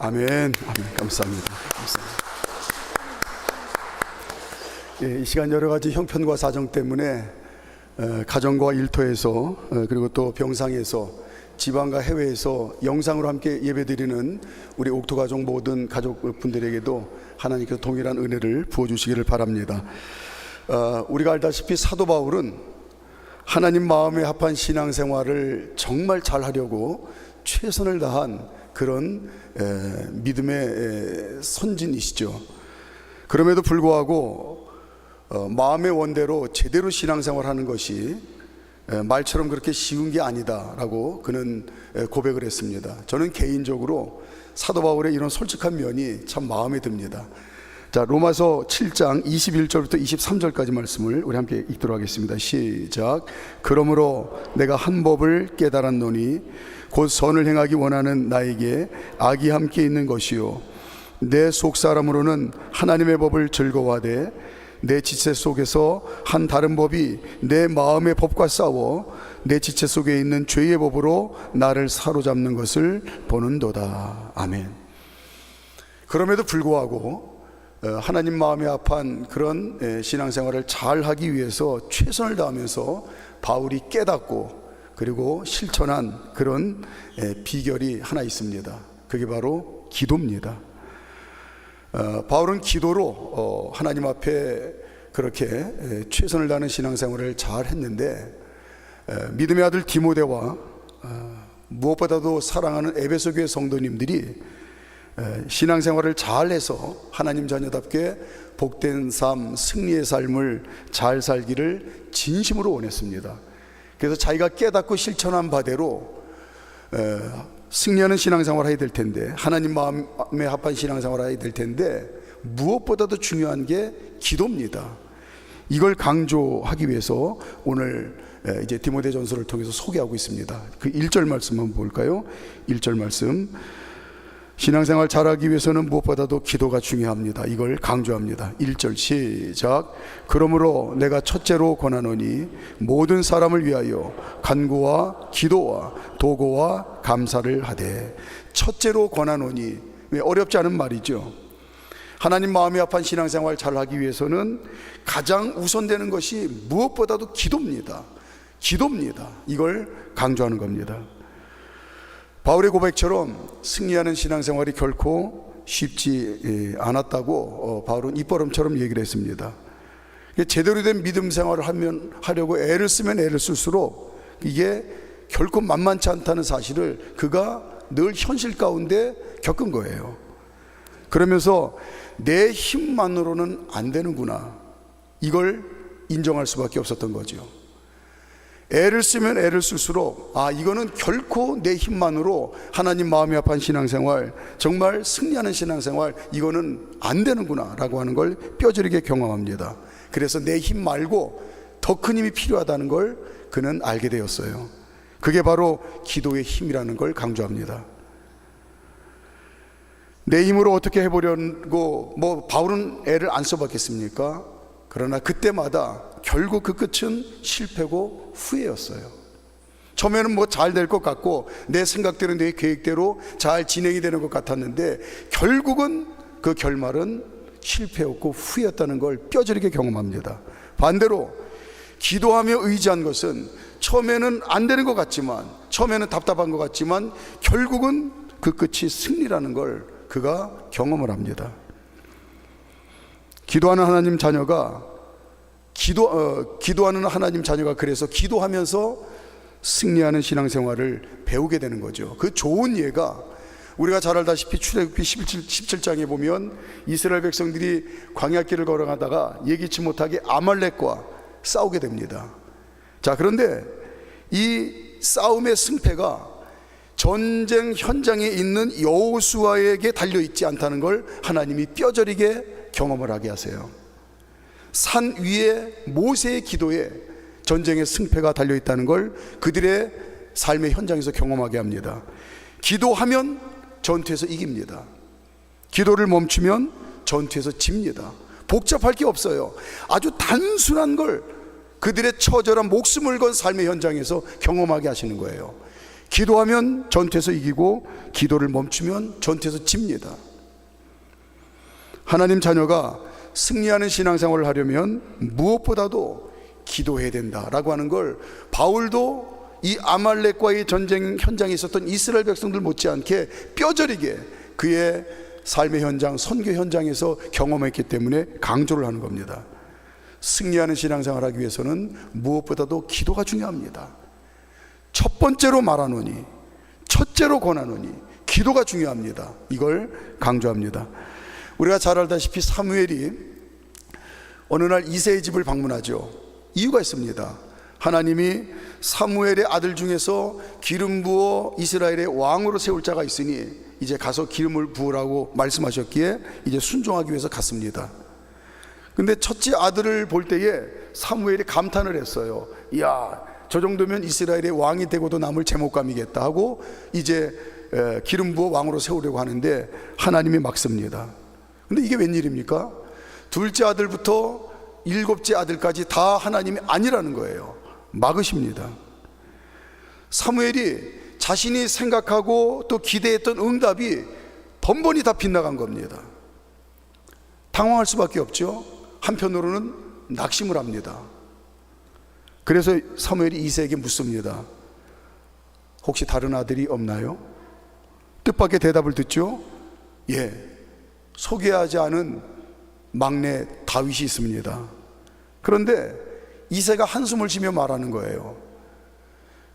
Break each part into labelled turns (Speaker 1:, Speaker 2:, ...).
Speaker 1: 아멘. 아멘. 감사합니다. 이 시간 여러 가지 형편과 사정 때문에 가정과 일터에서 그리고 또 병상에서 지방과 해외에서 영상으로 함께 예배드리는 우리 옥토가족 모든 가족분들에게도 하나님께서 동일한 은혜를 부어주시기를 바랍니다. 우리가 알다시피 사도 바울은 하나님 마음에 합한 신앙생활을 정말 잘하려고 최선을 다한 그런 믿음의 선진이시죠. 그럼에도 불구하고 마음의 원대로 제대로 신앙생활하는 것이 말처럼 그렇게 쉬운 게 아니다라고 그는 고백을 했습니다. 저는 개인적으로 사도 바울의 이런 솔직한 면이 참 마음에 듭니다. 자, 로마서 7장 21절부터 23절까지 말씀을 우리 함께 읽도록 하겠습니다. 시작. 그러므로 내가 한 법을 깨달았노니 곧 선을 행하기 원하는 나에게 악이 함께 있는 것이요 내 속사람으로는 하나님의 법을 즐거워하되 내 지체 속에서 한 다른 법이 내 마음의 법과 싸워 내 지체 속에 있는 죄의 법으로 나를 사로잡는 것을 보는도다. 아멘. 그럼에도 불구하고 하나님 마음에 합한 그런 신앙생활을 잘 하기 위해서 최선을 다하면서 바울이 깨닫고 그리고 실천한 그런 비결이 하나 있습니다. 그게 바로 기도입니다. 바울은 기도로 하나님 앞에 그렇게 최선을 다하는 신앙생활을 잘 했는데 믿음의 아들 디모데와 무엇보다도 사랑하는 에베소 교회 성도님들이 신앙생활을 잘해서 하나님 자녀답게 복된 삶, 승리의 삶을 잘 살기를 진심으로 원했습니다. 그래서 자기가 깨닫고 실천한 바대로 승리하는 신앙생활을 해야 될 텐데, 하나님 마음에 합한 신앙생활을 해야 될 텐데 무엇보다도 중요한 게 기도입니다. 이걸 강조하기 위해서 오늘 이제 디모데전서를 통해서 소개하고 있습니다. 그 1절 말씀 한번 볼까요? 1절 말씀. 신앙생활 잘하기 위해서는 무엇보다도 기도가 중요합니다. 이걸 강조합니다. 1절 시작. 그러므로 내가 첫째로 권하노니 모든 사람을 위하여 간구와 기도와 도고와 감사를 하되. 첫째로 권하노니, 어렵지 않은 말이죠. 하나님 마음에 합한 신앙생활 잘하기 위해서는 가장 우선되는 것이 무엇보다도 기도입니다. 기도입니다. 이걸 강조하는 겁니다. 바울의 고백처럼 승리하는 신앙생활이 결코 쉽지 않았다고 바울은 입버릇처럼 얘기를 했습니다. 제대로 된 믿음 생활을 하려고 애를 쓰면 애를 쓸수록 이게 결코 만만치 않다는 사실을 그가 늘 현실 가운데 겪은 거예요. 그러면서 내 힘만으로는 안 되는구나, 이걸 인정할 수밖에 없었던 거죠. 애를 쓰면 애를 쓸수록 이거는 결코 내 힘만으로 하나님 마음에 합한 신앙생활, 정말 승리하는 신앙생활, 이거는 안 되는구나 라고 하는 걸 뼈저리게 경험합니다. 그래서 내 힘 말고 더 큰 힘이 필요하다는 걸 그는 알게 되었어요. 그게 바로 기도의 힘이라는 걸 강조합니다. 내 힘으로 어떻게 해보려고 바울은 애를 안 써봤겠습니까? 그러나 그때마다 결국 그 끝은 실패고 후회였어요. 처음에는 잘 될 것 같고 내 생각대로 내 계획대로 잘 진행이 되는 것 같았는데 결국은 그 결말은 실패였고 후회였다는 걸 뼈저리게 경험합니다. 반대로 기도하며 의지한 것은 처음에는 안 되는 것 같지만, 처음에는 답답한 것 같지만 결국은 그 끝이 승리라는 걸 그가 경험을 합니다. 기도하는 하나님 자녀가 기도하는 하나님 자녀가 그래서 기도하면서 승리하는 신앙생활을 배우게 되는 거죠. 그 좋은 예가 우리가 잘 알다시피 출애굽기 17장에 보면 이스라엘 백성들이 광야길을 걸어가다가 예기치 못하게 아말렉과 싸우게 됩니다. 자, 그런데 이 싸움의 승패가 전쟁 현장에 있는 여호수아에게 달려있지 않다는 걸 하나님이 뼈저리게 경험을 하게 하세요. 산 위에 모세의 기도에 전쟁의 승패가 달려있다는 걸 그들의 삶의 현장에서 경험하게 합니다. 기도하면 전투에서 이깁니다. 기도를 멈추면 전투에서 집니다. 복잡할 게 없어요. 아주 단순한 걸 그들의 처절한 목숨을 건 삶의 현장에서 경험하게 하시는 거예요. 기도하면 전투에서 이기고 기도를 멈추면 전투에서 집니다. 하나님 자녀가 승리하는 신앙생활을 하려면 무엇보다도 기도해야 된다라고 하는 걸 바울도 이 아말렉과의 전쟁 현장에 있었던 이스라엘 백성들 못지않게 뼈저리게 그의 삶의 현장, 선교 현장에서 경험했기 때문에 강조를 하는 겁니다. 승리하는 신앙생활을 하기 위해서는 무엇보다도 기도가 중요합니다. 첫 번째로 말하노니, 첫째로 권하노니 기도가 중요합니다. 이걸 강조합니다. 우리가 잘 알다시피 사무엘이 어느 날 이새의 집을 방문하죠. 이유가 있습니다. 하나님이 사무엘의 아들 중에서 기름 부어 이스라엘의 왕으로 세울 자가 있으니 이제 가서 기름을 부으라고 말씀하셨기에 이제 순종하기 위해서 갔습니다. 근데 첫째 아들을 볼 때에 사무엘이 감탄을 했어요. 이야, 저 정도면 이스라엘의 왕이 되고도 남을 제목감이겠다 하고 이제 기름 부어 왕으로 세우려고 하는데 하나님이 막습니다. 근데 이게 웬일입니까? 둘째 아들부터 일곱째 아들까지 다 하나님이 아니라는 거예요. 막으십니다. 사무엘이 자신이 생각하고 또 기대했던 응답이 번번이 다 빗나간 겁니다. 당황할 수밖에 없죠. 한편으로는 낙심을 합니다. 그래서 사무엘이 이새에게 묻습니다. 혹시 다른 아들이 없나요? 뜻밖의 대답을 듣죠. 예, 소개하지 않은 막내 다윗이 있습니다. 그런데 이새가 한숨을 쉬며 말하는 거예요.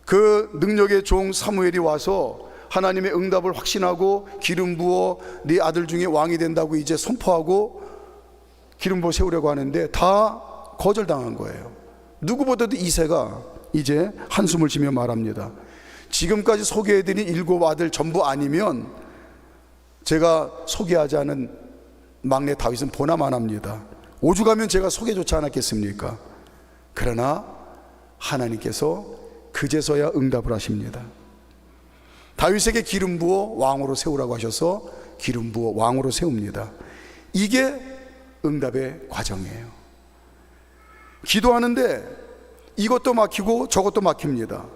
Speaker 1: 그 능력의 종 사무엘이 와서 하나님의 응답을 확신하고 기름 부어 네 아들 중에 왕이 된다고 이제 선포하고 기름 부어 세우려고 하는데 다 거절당한 거예요. 누구보다도 이새가 이제 한숨을 쉬며 말합니다. 지금까지 소개해드린 7 아들 전부 아니면 제가 소개하지 않은 막내 다윗은 보나마나입니다. 오죽하면 제가 소개조차 않았겠습니까? 그러나 하나님께서 그제서야 응답을 하십니다. 다윗에게 기름 부어 왕으로 세우라고 하셔서 기름 부어 왕으로 세웁니다. 이게 응답의 과정이에요. 기도하는데 이것도 막히고 저것도 막힙니다.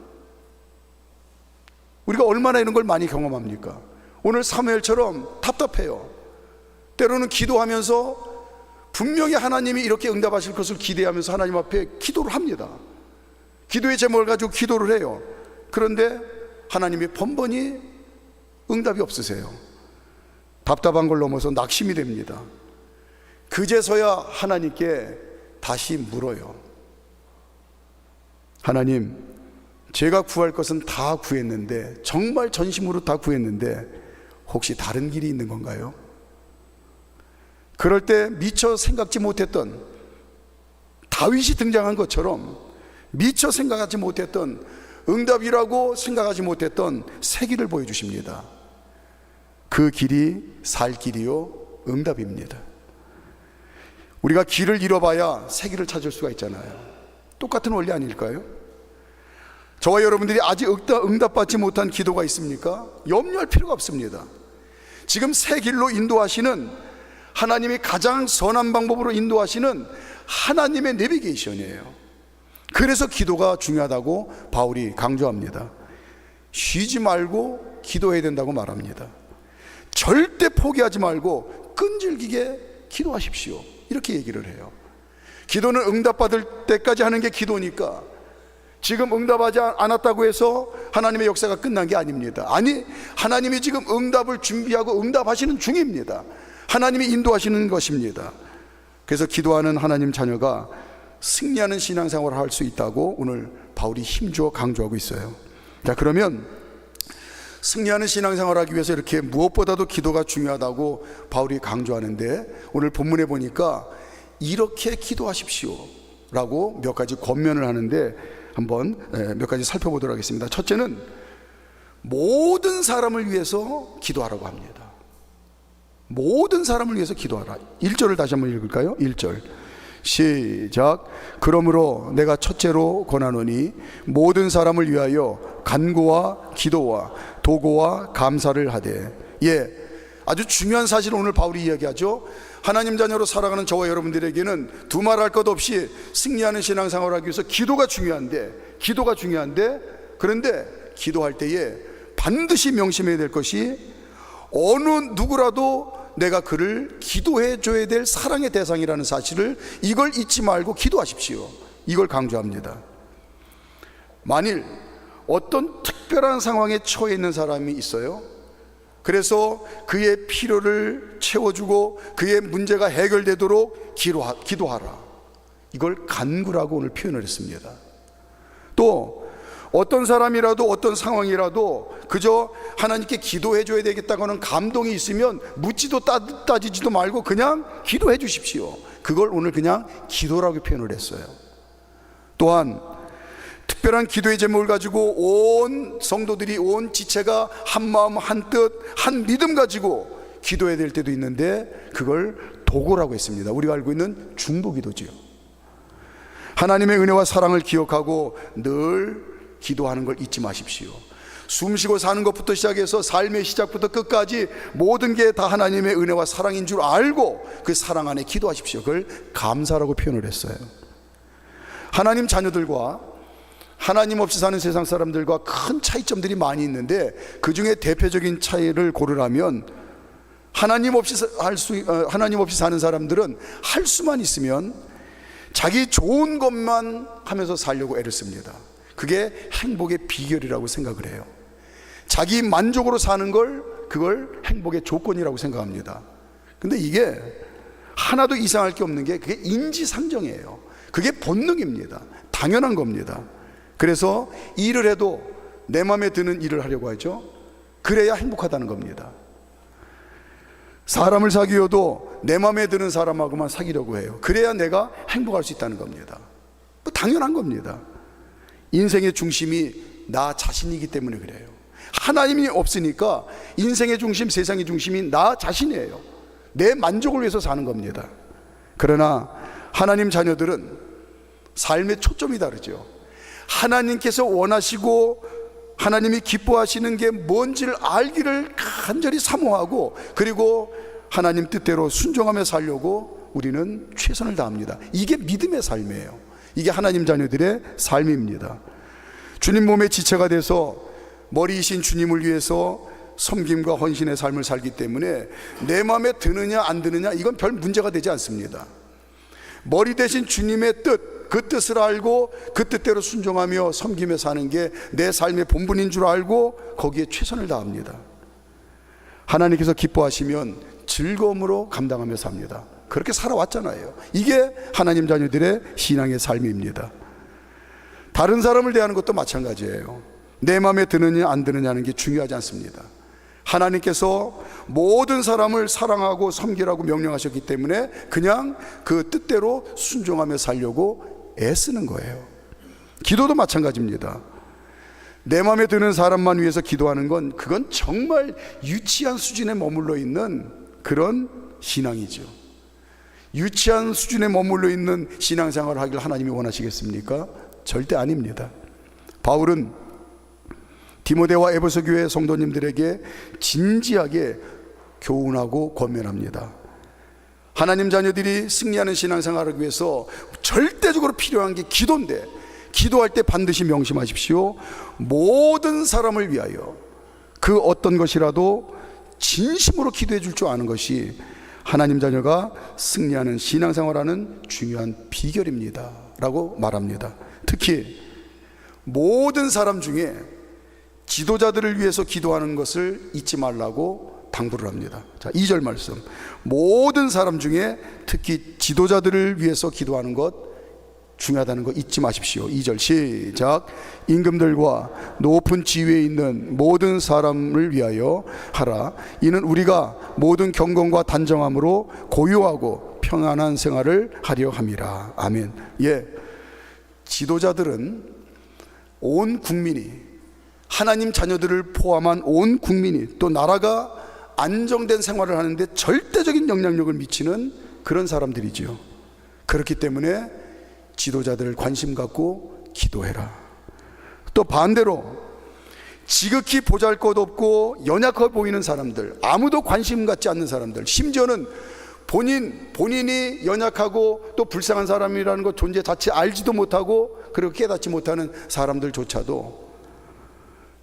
Speaker 1: 우리가 얼마나 이런 걸 많이 경험합니까? 오늘 사무엘처럼 답답해요. 때로는 기도하면서 분명히 하나님이 이렇게 응답하실 것을 기대하면서 하나님 앞에 기도를 합니다. 기도의 제목을 가지고 기도를 해요. 그런데 하나님이 번번이 응답이 없으세요. 답답한 걸 넘어서 낙심이 됩니다. 그제서야 하나님께 다시 물어요. 하나님, 제가 구할 것은 다 구했는데, 정말 전심으로 다 구했는데 혹시 다른 길이 있는 건가요? 그럴 때 미처 생각지 못했던 다윗이 등장한 것처럼 미처 생각하지 못했던 응답이라고 생각하지 못했던 새 길을 보여주십니다. 그 길이 살 길이요 응답입니다. 우리가 길을 잃어봐야 새 길을 찾을 수가 있잖아요. 똑같은 원리 아닐까요? 저와 여러분들이 아직 응답받지 못한 기도가 있습니까? 염려할 필요가 없습니다. 지금 새 길로 인도하시는 하나님이 가장 선한 방법으로 인도하시는 하나님의 내비게이션이에요. 그래서 기도가 중요하다고 바울이 강조합니다. 쉬지 말고 기도해야 된다고 말합니다. 절대 포기하지 말고 끈질기게 기도하십시오, 이렇게 얘기를 해요. 기도는 응답받을 때까지 하는 게 기도니까 지금 응답하지 않았다고 해서 하나님의 역사가 끝난 게 아닙니다. 아니, 하나님이 지금 응답을 준비하고 응답하시는 중입니다. 하나님이 인도하시는 것입니다. 그래서 기도하는 하나님 자녀가 승리하는 신앙생활을 할 수 있다고 오늘 바울이 힘주어 강조하고 있어요. 자, 그러면 승리하는 신앙생활을 하기 위해서 이렇게 무엇보다도 기도가 중요하다고 바울이 강조하는데, 오늘 본문에 보니까 이렇게 기도하십시오 라고 몇 가지 권면을 하는데 한번 몇 가지 살펴보도록 하겠습니다. 첫째는 모든 사람을 위해서 기도하라고 합니다. 모든 사람을 위해서 기도하라. 1절을 다시 한번 읽을까요? 1절 시작. 그러므로 내가 첫째로 권하노니 모든 사람을 위하여 간구와 기도와 도고와 감사를 하되. 예, 아주 중요한 사실을 오늘 바울이 이야기하죠. 하나님 자녀로 살아가는 저와 여러분들에게는 두말할 것 없이 승리하는 신앙생활을 하기 위해서 기도가 중요한데 그런데 기도할 때에 반드시 명심해야 될 것이, 어느 누구라도 내가 그를 기도해 줘야 될 사랑의 대상이라는 사실을, 이걸 잊지 말고 기도하십시오. 이걸 강조합니다. 만일 어떤 특별한 상황에 처해 있는 사람이 있어요. 그래서 그의 필요를 채워주고 그의 문제가 해결되도록 기도하라. 이걸 간구라고 오늘 표현을 했습니다. 또 어떤 사람이라도 어떤 상황이라도 그저 하나님께 기도해 줘야 되겠다고 하는 감동이 있으면 묻지도 따지지도 말고 그냥 기도해 주십시오. 그걸 오늘 그냥 기도라고 표현을 했어요. 또한 특별한 기도의 제목을 가지고 온 성도들이, 온 지체가 한 마음 한 뜻 한 믿음 가지고 기도해야 될 때도 있는데, 그걸 도고라고 했습니다. 우리가 알고 있는 중보기도지요. 하나님의 은혜와 사랑을 기억하고 늘 기도하는 걸 잊지 마십시오. 숨쉬고 사는 것부터 시작해서 삶의 시작부터 끝까지 모든 게 다 하나님의 은혜와 사랑인 줄 알고 그 사랑 안에 기도하십시오. 그걸 감사라고 표현을 했어요. 하나님 자녀들과 하나님 없이 사는 세상 사람들과 큰 차이점들이 많이 있는데, 그 중에 대표적인 차이를 고르라면, 하나님 없이 사는 사람들은 할 수만 있으면 자기 좋은 것만 하면서 살려고 애를 씁니다. 그게 행복의 비결이라고 생각을 해요. 자기 만족으로 사는 걸, 그걸 행복의 조건이라고 생각합니다. 근데 이게 하나도 이상할 게 없는 게, 그게 인지상정이에요. 그게 본능입니다. 당연한 겁니다. 그래서 일을 해도 내 마음에 드는 일을 하려고 하죠. 그래야 행복하다는 겁니다. 사람을 사귀어도 내 마음에 드는 사람하고만 사귀려고 해요. 그래야 내가 행복할 수 있다는 겁니다. 당연한 겁니다. 인생의 중심이 나 자신이기 때문에 그래요. 하나님이 없으니까 인생의 중심, 세상의 중심이 나 자신이에요. 내 만족을 위해서 사는 겁니다. 그러나 하나님 자녀들은 삶의 초점이 다르죠. 하나님께서 원하시고 하나님이 기뻐하시는 게 뭔지를 알기를 간절히 사모하고, 그리고 하나님 뜻대로 순종하며 살려고 우리는 최선을 다합니다. 이게 믿음의 삶이에요. 이게 하나님 자녀들의 삶입니다. 주님 몸의 지체가 돼서 머리이신 주님을 위해서 섬김과 헌신의 삶을 살기 때문에 내 마음에 드느냐 안 드느냐, 이건 별 문제가 되지 않습니다. 머리 대신 주님의 뜻, 그 뜻을 알고 그 뜻대로 순종하며 섬기며 사는 게 내 삶의 본분인 줄 알고 거기에 최선을 다합니다. 하나님께서 기뻐하시면 즐거움으로 감당하며 삽니다. 그렇게 살아왔잖아요. 이게 하나님 자녀들의 신앙의 삶입니다. 다른 사람을 대하는 것도 마찬가지예요. 내 마음에 드느냐 안 드느냐는 게 중요하지 않습니다. 하나님께서 모든 사람을 사랑하고 섬기라고 명령하셨기 때문에 그냥 그 뜻대로 순종하며 살려고 애쓰는 거예요. 기도도 마찬가지입니다. 내 마음에 드는 사람만 위해서 기도하는 건, 그건 정말 유치한 수준에 머물러 있는 그런 신앙이죠. 유치한 수준에 머물러 있는 신앙생활을 하길 하나님이 원하시겠습니까? 절대 아닙니다. 바울은 디모데와 에베소 교회 성도님들에게 진지하게 교훈하고 권면합니다. 하나님 자녀들이 승리하는 신앙생활을 위해서 절대적으로 필요한 게 기도인데, 기도할 때 반드시 명심하십시오. 모든 사람을 위하여 그 어떤 것이라도 진심으로 기도해 줄 줄 아는 것이 하나님 자녀가 승리하는 신앙생활하는 중요한 비결입니다 라고 말합니다. 특히 모든 사람 중에 지도자들을 위해서 기도하는 것을 잊지 말라고 당부를 합니다. 자, 2절 말씀. 모든 사람 중에 특히 지도자들을 위해서 기도하는 것 중요하다는 거 잊지 마십시오. 2절 시작. 임금들과 높은 지위에 있는 모든 사람을 위하여 하라. 이는 우리가 모든 경건과 단정함으로 고요하고 평안한 생활을 하려 함이라. 아멘. 예, 지도자들은 온 국민이, 하나님 자녀들을 포함한 온 국민이, 또 나라가 안정된 생활을 하는데 절대적인 영향력을 미치는 그런 사람들이지요. 그렇기 때문에 지도자들을 관심 갖고 기도해라. 또 반대로 지극히 보잘것없고 연약해 보이는 사람들, 아무도 관심 갖지 않는 사람들, 심지어는 본인이 연약하고 또 불쌍한 사람이라는 것 존재 자체 알지도 못하고 그리고 깨닫지 못하는 사람들조차도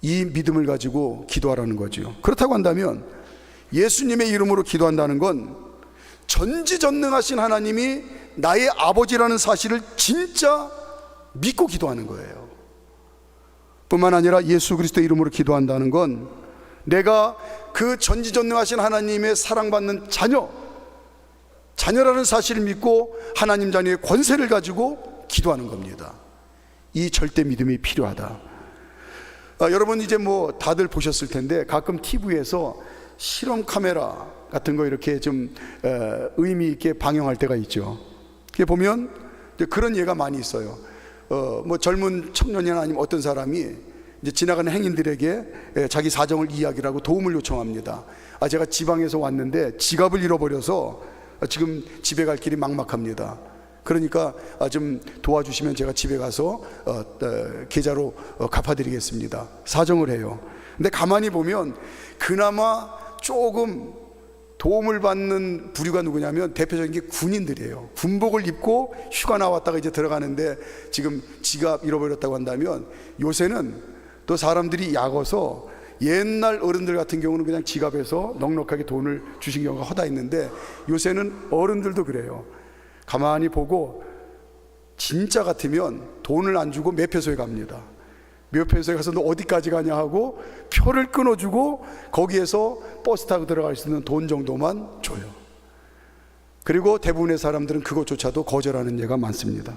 Speaker 1: 이 믿음을 가지고 기도하라는 거죠. 그렇다고 한다면 예수님의 이름으로 기도한다는 건 전지전능하신 하나님이 나의 아버지라는 사실을 진짜 믿고 기도하는 거예요. 뿐만 아니라 예수 그리스도의 이름으로 기도한다는 건 내가 그 전지전능하신 하나님의 사랑받는 자녀라는 사실을 믿고 하나님 자녀의 권세를 가지고 기도하는 겁니다. 이 절대 믿음이 필요하다. 여러분 이제 뭐 다들 보셨을 텐데 가끔 TV에서 실험 카메라 같은 거 이렇게 좀 의미 있게 방영할 때가 있죠. 그게 보면 그런 예가 많이 있어요. 뭐 젊은 청년이나 아니면 어떤 사람이 이제 지나가는 행인들에게 자기 사정을 이야기하고 도움을 요청합니다. 제가 지방에서 왔는데 지갑을 잃어버려서 지금 집에 갈 길이 막막합니다. 그러니까 좀 도와주시면 제가 집에 가서 계좌로 갚아드리겠습니다. 사정을 해요. 근데 가만히 보면 그나마 조금 도움을 받는 부류가 누구냐면 대표적인 게 군인들이에요. 군복을 입고 휴가 나왔다가 이제 들어가는데 지금 지갑 잃어버렸다고 한다면, 요새는 또 사람들이 약어서 옛날 어른들 같은 경우는 그냥 지갑에서 넉넉하게 돈을 주신 경우가 허다 있는데, 요새는 어른들도 그래요. 가만히 보고 진짜 같으면 돈을 안 주고 매표소에 갑니다. 매표소에 가서 너 어디까지 가냐 하고 표를 끊어주고 거기에서 버스 타고 들어갈 수 있는 돈 정도만 줘요. 그리고 대부분의 사람들은 그것조차도 거절하는 예가 많습니다.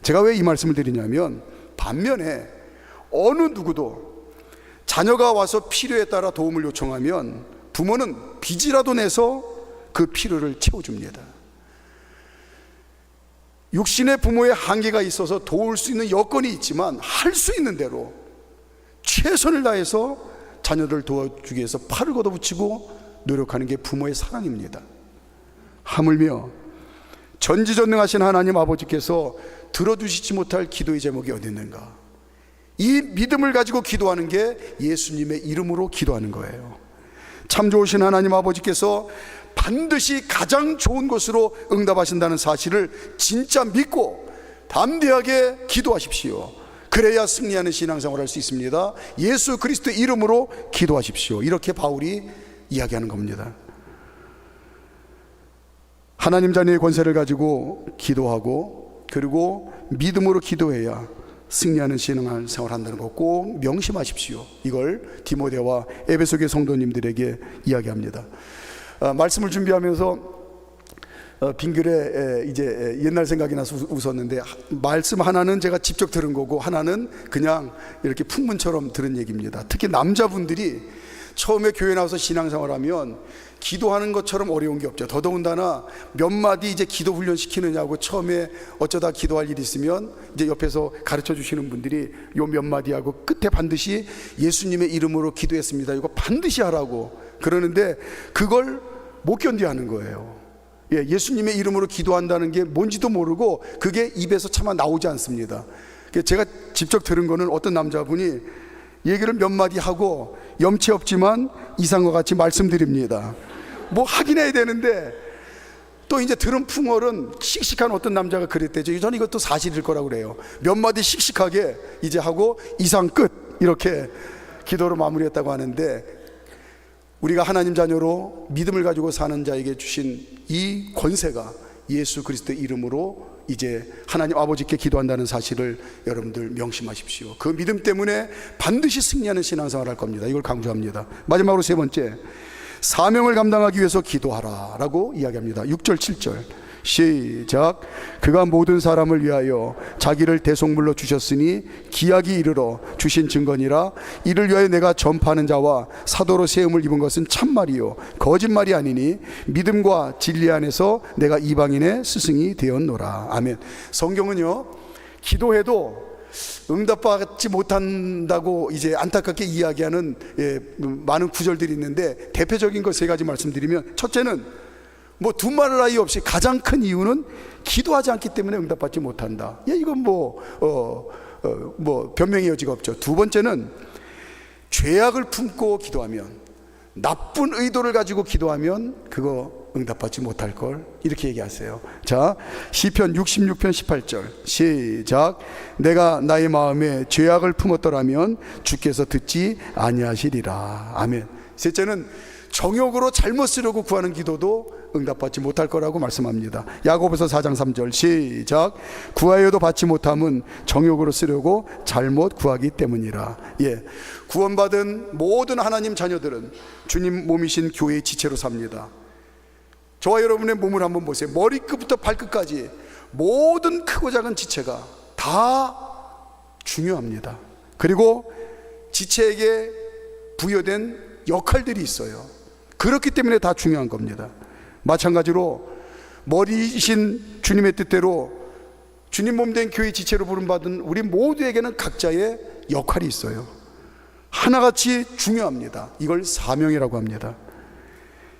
Speaker 1: 제가 왜 이 말씀을 드리냐면, 반면에 어느 누구도 자녀가 와서 필요에 따라 도움을 요청하면 부모는 빚이라도 내서 그 필요를 채워줍니다. 육신의 부모의 한계가 있어서 도울 수 있는 여건이 있지만 할 수 있는 대로 최선을 다해서 자녀들 도와주기 위해서 팔을 걷어붙이고 노력하는 게 부모의 사랑입니다. 하물며 전지전능하신 하나님 아버지께서 들어주시지 못할 기도의 제목이 어디 있는가? 이 믿음을 가지고 기도하는 게 예수님의 이름으로 기도하는 거예요. 참 좋으신 하나님 아버지께서 반드시 가장 좋은 것으로 응답하신다는 사실을 진짜 믿고 담대하게 기도하십시오. 그래야 승리하는 신앙생활을 할 수 있습니다. 예수 그리스도의 이름으로 기도하십시오. 이렇게 바울이 이야기하는 겁니다. 하나님 자녀의 권세를 가지고 기도하고 그리고 믿음으로 기도해야 승리하는 신앙생활을 한다는 거 꼭 명심하십시오. 이걸 디모데와 에베소교회 성도님들에게 이야기합니다. 말씀을 준비하면서 빙글에 이제 옛날 생각이 나서 웃었는데, 말씀 하나는 제가 직접 들은 거고 하나는 그냥 이렇게 풍문처럼 들은 얘기입니다. 특히 남자분들이 처음에 교회 나와서 신앙생활하면 기도하는 것처럼 어려운 게 없죠. 더더군다나 몇 마디 이제 기도 훈련 시키느냐고 처음에 어쩌다 기도할 일이 있으면 이제 옆에서 가르쳐 주시는 분들이 요 몇 마디 하고 끝에 반드시 예수님의 이름으로 기도했습니다, 이거 반드시 하라고 그러는데 그걸 못 견뎌 하는 거예요. 예수님의 이름으로 기도한다는 게 뭔지도 모르고 그게 입에서 차마 나오지 않습니다. 제가 직접 들은 거는 어떤 남자분이 얘기를 몇 마디 하고 염치 없지만 이상과 같이 말씀드립니다. 뭐 하긴 해야 되는데 또 이제 들은 풍월은 씩씩한 어떤 남자가 그랬대죠. 저는 이것도 사실일 거라고 그래요. 몇 마디 씩씩하게 이제 하고 이상 끝 이렇게 기도로 마무리했다고 하는데, 우리가 하나님 자녀로 믿음을 가지고 사는 자에게 주신 이 권세가 예수 그리스도의 이름으로 이제 하나님 아버지께 기도한다는 사실을 여러분들 명심하십시오. 그 믿음 때문에 반드시 승리하는 신앙생활을 할 겁니다. 이걸 강조합니다. 마지막으로 세 번째, 사명을 감당하기 위해서 기도하라 라고 이야기합니다. 6절 7절 시작. 그가 모든 사람을 위하여 자기를 대속물로 주셨으니 기약이 이르러 주신 증거니라. 이를 위하여 내가 전파하는 자와 사도로 세움을 입은 것은 참말이요 거짓말이 아니니 믿음과 진리 안에서 내가 이방인의 스승이 되었노라. 아멘. 성경은요, 기도해도 응답받지 못한다고 이제 안타깝게 이야기하는 많은 구절들이 있는데, 대표적인 거 세 가지 말씀드리면, 첫째는 뭐 두말할 나위 없이 가장 큰 이유는 기도하지 않기 때문에 응답받지 못한다. 이건 뭐 변명의 여지가 없죠. 두 번째는 죄악을 품고 기도하면 나쁜 의도를 가지고 기도하면 그거 응답받지 못할 걸, 이렇게 얘기하세요. 자, 시편 66편 18절 시작. 내가 나의 마음에 죄악을 품었더라면 주께서 듣지 아니하시리라. 아멘. 셋째는 정욕으로 잘못 쓰려고 구하는 기도도 응답받지 못할 거라고 말씀합니다. 야고보서 4장 3절 시작. 구하여도 받지 못함은 정욕으로 쓰려고 잘못 구하기 때문이라. 예, 구원받은 모든 하나님 자녀들은 주님 몸이신 교회의 지체로 삽니다. 저와 여러분의 몸을 한번 보세요. 머리끝부터 발끝까지 모든 크고 작은 지체가 다 중요합니다. 그리고 지체에게 부여된 역할들이 있어요. 그렇기 때문에 다 중요한 겁니다. 마찬가지로 머리이신 주님의 뜻대로 주님 몸된 교회 지체로 부름받은 우리 모두에게는 각자의 역할이 있어요. 하나같이 중요합니다. 이걸 사명이라고 합니다.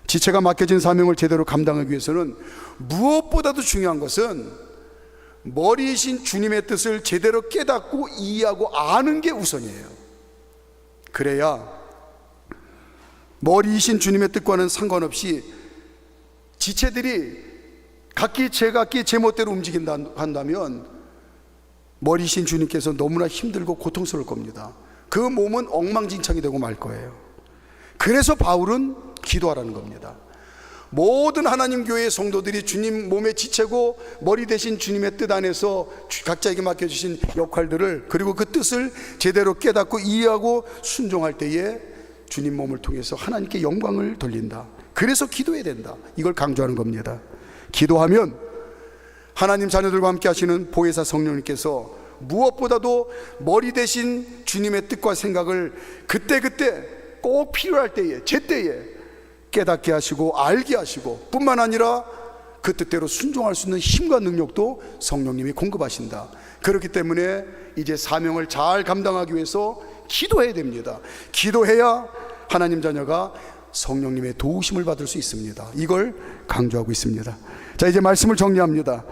Speaker 1: 지체가 맡겨진 사명을 제대로 감당하기 위해서는 무엇보다도 중요한 것은 머리이신 주님의 뜻을 제대로 깨닫고 이해하고 아는 게 우선이에요. 그래야 머리이신 주님의 뜻과는 상관없이 지체들이 각기 제멋대로 움직인다 한다면 머리이신 주님께서 너무나 힘들고 고통스러울 겁니다. 그 몸은 엉망진창이 되고 말 거예요. 그래서 바울은 기도하라는 겁니다. 모든 하나님 교회의 성도들이 주님 몸의 지체고 머리 대신 주님의 뜻 안에서 각자에게 맡겨주신 역할들을, 그리고 그 뜻을 제대로 깨닫고 이해하고 순종할 때에 주님 몸을 통해서 하나님께 영광을 돌린다. 그래서 기도해야 된다. 이걸 강조하는 겁니다. 기도하면 하나님 자녀들과 함께 하시는 보혜사 성령님께서 무엇보다도 머리 대신 주님의 뜻과 생각을 그때그때 꼭 필요할 때에, 제때에 깨닫게 하시고 알게 하시고, 뿐만 아니라 그 뜻대로 순종할 수 있는 힘과 능력도 성령님이 공급하신다. 그렇기 때문에 이제 사명을 잘 감당하기 위해서 기도해야 됩니다. 기도해야 하나님 자녀가 성령님의 도우심을 받을 수 있습니다. 이걸 강조하고 있습니다. 자, 이제 말씀을 정리합니다.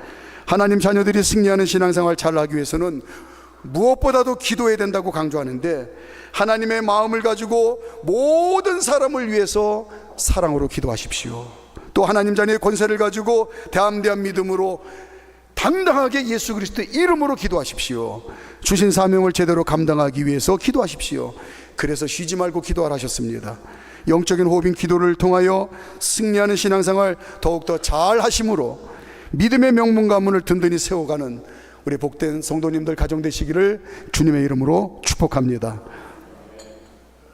Speaker 1: 하나님 자녀들이 승리하는 신앙생활 잘 하기 위해서는 무엇보다도 기도해야 된다고 강조하는데, 하나님의 마음을 가지고 모든 사람을 위해서 사랑으로 기도하십시오. 또 하나님 자녀의 권세를 가지고 대함대한 믿음으로 당당하게 예수 그리스도의 이름으로 기도하십시오. 주신 사명을 제대로 감당하기 위해서 기도하십시오. 그래서 쉬지 말고 기도하라 하셨습니다. 영적인 호흡인 기도를 통하여 승리하는 신앙생활 더욱더 잘 하심으로 믿음의 명문 가문을 든든히 세워가는 우리 복된 성도님들 가정 되시기를 주님의 이름으로 축복합니다.